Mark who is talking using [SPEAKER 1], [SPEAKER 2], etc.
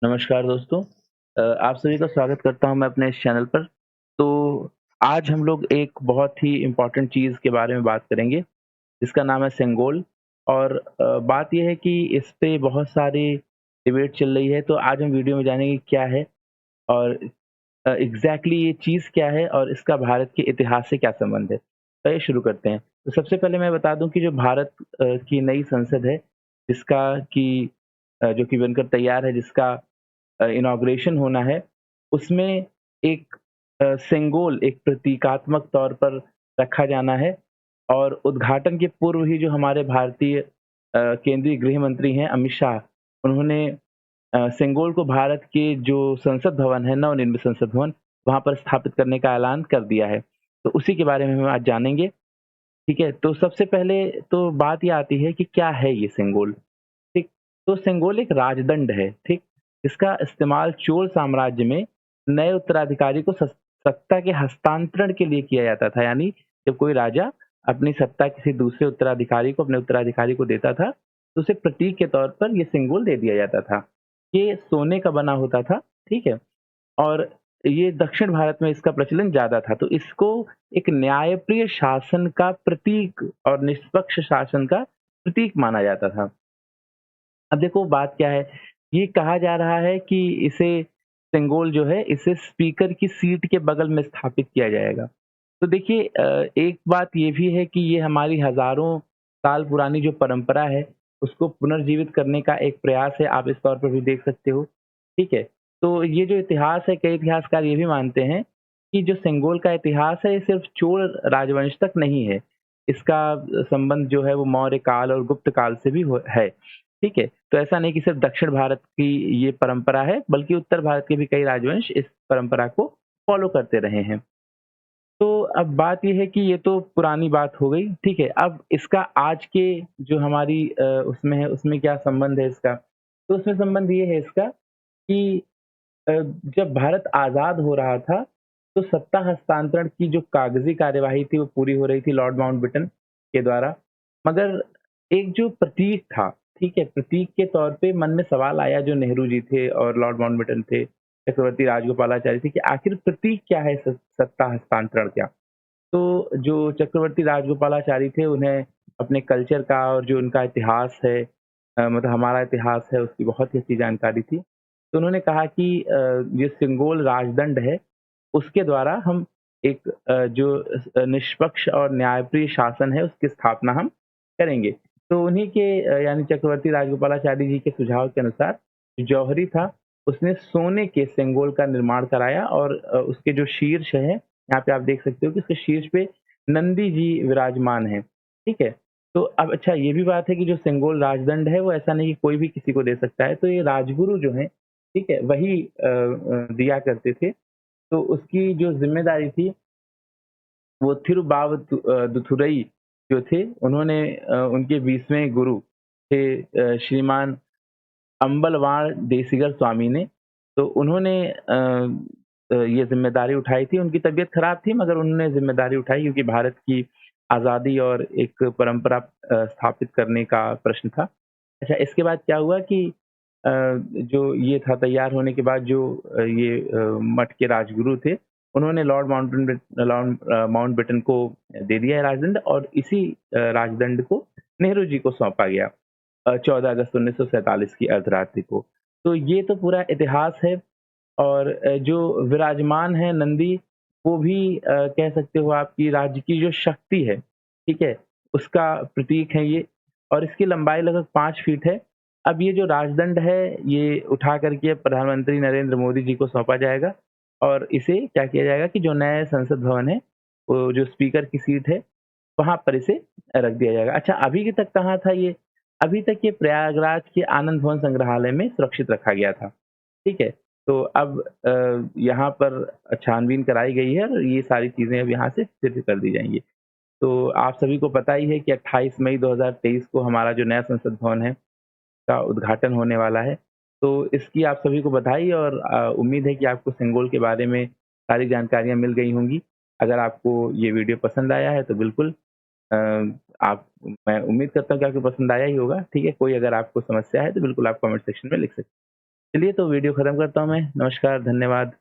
[SPEAKER 1] नमस्कार दोस्तों। आप सभी का स्वागत करता हूँ मैं अपने इस चैनल पर। तो आज हम लोग एक बहुत ही इम्पोर्टेंट चीज़ के बारे में बात करेंगे, जिसका नाम है सेंगोल। और बात ये है कि इस पे बहुत सारी डिबेट चल रही है, तो आज हम वीडियो में जानेंगे क्या है और एग्ज़ैक्टली ये चीज़ क्या है और इसका भारत के इतिहास से क्या संबंध है। तो आइए शुरू करते हैं। तो सबसे पहले मैं बता दूँ कि जो भारत की नई संसद है, जिसका कि जो कि बनकर तैयार है, जिसका इनॉग्रेशन होना है, उसमें एक सेंगोल एक प्रतीकात्मक तौर पर रखा जाना है। और उद्घाटन के पूर्व ही जो हमारे भारतीय केंद्रीय गृह मंत्री हैं अमित शाह, उन्होंने सेंगोल को भारत के जो संसद भवन है, नवनिर्मित संसद भवन, वहाँ पर स्थापित करने का ऐलान कर दिया है। तो उसी के बारे में हम आज जानेंगे, ठीक है? तो सबसे पहले तो बात ये आती है कि क्या है ये सेंगोल? ठीक, तो सेंगोल एक राजदंड है, ठीक? इसका इस्तेमाल चोल साम्राज्य में नए उत्तराधिकारी को सत्ता के हस्तांतरण के लिए किया जाता था। यानी जब कोई राजा अपनी सत्ता किसी दूसरे उत्तराधिकारी को, अपने उत्तराधिकारी को देता था, तो उसे प्रतीक के तौर पर ये सिंबल दे दिया जाता था। ये सोने का बना होता था, ठीक है? और ये दक्षिण भारत में इसका प्रचलन ज़्यादा था, तो इसको एक न्यायप्रिय शासन का प्रतीक और निष्पक्ष शासन का प्रतीक माना जाता था। अब देखो बात क्या है, ये कहा जा रहा है कि इसे सेंगोल जो है, इसे स्पीकर की सीट के बगल में स्थापित किया जाएगा। तो देखिए एक बात ये भी है कि ये हमारी हज़ारों साल पुरानी जो परंपरा है, उसको पुनर्जीवित करने का एक प्रयास है, आप इस तौर पर भी देख सकते हो, ठीक है? तो ये जो इतिहास है, कई इतिहासकार ये भी मानते हैं कि जो सेंगोल का इतिहास है, ये सिर्फ़ चोल राजवंश तक नहीं है। इसका संबंध जो है वो मौर्य काल और गुप्त काल से भी हो है। ठीक है? तो ऐसा नहीं कि सिर्फ़ दक्षिण भारत की ये परंपरा है, बल्कि उत्तर भारत के भी कई राजवंश इस परंपरा को फ़ॉलो करते रहे हैं। तो अब बात ये है कि ये तो पुरानी बात हो गई, ठीक है? अब इसका आज के जो हमारी उसमें है, उसमें क्या संबंध है इसका? तो उसमें संबंध ये है इसका कि जब भारत आज़ाद हो रहा था, तो सत्ता हस्तांतरण की जो कागज़ी कार्यवाही थी, वो पूरी हो रही थी लॉर्ड माउंटबेटन के द्वारा। मगर एक जो प्रतीक था, ठीक है? प्रतीक के तौर पे मन में सवाल आया, जो नेहरू जी थे और लॉर्ड माउंटबेटन थे, चक्रवर्ती राजगोपालाचारी थे, कि आखिर प्रतीक क्या है सत्ता हस्तांतरण का? तो जो चक्रवर्ती राजगोपालाचारी थे, उन्हें अपने कल्चर का और जो उनका इतिहास है, मतलब हमारा इतिहास है, उसकी बहुत ही अच्छी जानकारी थी। तो उन्होंने कहा कि ये सिंगोल राजदंड है, उसके द्वारा हम एक जो निष्पक्ष और न्यायप्रिय शासन है, उसकी स्थापना हम करेंगे। तो उन्हीं के यानी चक्रवर्ती राजगोपालाचारी जी के सुझाव के अनुसार जौहरी था, उसने सोने के सेंगोल का निर्माण कराया। और उसके जो शीर्ष है, यहाँ पे आप देख सकते हो कि उसके शीर्ष पे नंदी जी विराजमान हैं, ठीक है? तो अब अच्छा ये भी बात है कि जो सेंगोल राजदंड है, वो ऐसा नहीं कि कोई भी किसी को दे सकता है, तो ये राजगुरु जो हैं, ठीक है? वही दिया करते थे। तो उसकी जो ज़िम्मेदारी थी, वो दुथुरई जो थे, उन्होंने उनके 20वें गुरु थे श्रीमान अम्बलवाड़ देसिगर स्वामी ने। तो उन्होंने ये ज़िम्मेदारी उठाई थी। उनकी तबीयत खराब थी, मगर उन्होंने ज़िम्मेदारी उठाई, क्योंकि भारत की आज़ादी और एक परंपरा स्थापित करने का प्रश्न था। अच्छा, इसके बाद क्या हुआ कि जो ये था, तैयार होने के बाद जो ये मठ के राजगुरु थे, उन्होंने लॉर्ड माउंटबेटन को दे दिया है राजदंड। और इसी राजदंड को नेहरू जी को सौंपा गया 14 अगस्त 1947 की अर्धरात्रि को। तो ये तो पूरा इतिहास है। और जो विराजमान है नंदी, वो भी कह सकते हो आप कि राज्य की जो शक्ति है, ठीक है? उसका प्रतीक है ये। और इसकी लंबाई लगभग 5 फीट है। अब ये जो राजदंड है, ये उठा कर के प्रधानमंत्री नरेंद्र मोदी जी को सौंपा जाएगा। और इसे क्या किया जाएगा कि जो नया संसद भवन है, वो जो स्पीकर की सीट है, वहाँ पर इसे रख दिया जाएगा। अच्छा, अभी तक कहाँ था ये? अभी तक ये प्रयागराज के आनंद भवन संग्रहालय में सुरक्षित रखा गया था, ठीक है? तो अब यहाँ पर छानबीन कराई गई है और ये सारी चीज़ें अब यहाँ से सिद्ध कर दी जाएँगी। तो आप सभी को पता ही है कि 28 मई 2023 को हमारा जो नया संसद भवन है, का उद्घाटन होने वाला है। तो इसकी आप सभी को बधाई। और उम्मीद है कि आपको सिंगोल के बारे में सारी जानकारियाँ मिल गई होंगी। अगर आपको ये वीडियो पसंद आया है, तो बिल्कुल अ, आप मैं उम्मीद करता हूँ कि आपको पसंद आया ही होगा, ठीक है? कोई अगर आपको समस्या है, तो बिल्कुल आप कमेंट सेक्शन में लिख सकते हैं। चलिए तो वीडियो खत्म करता हूँ मैं। नमस्कार, धन्यवाद।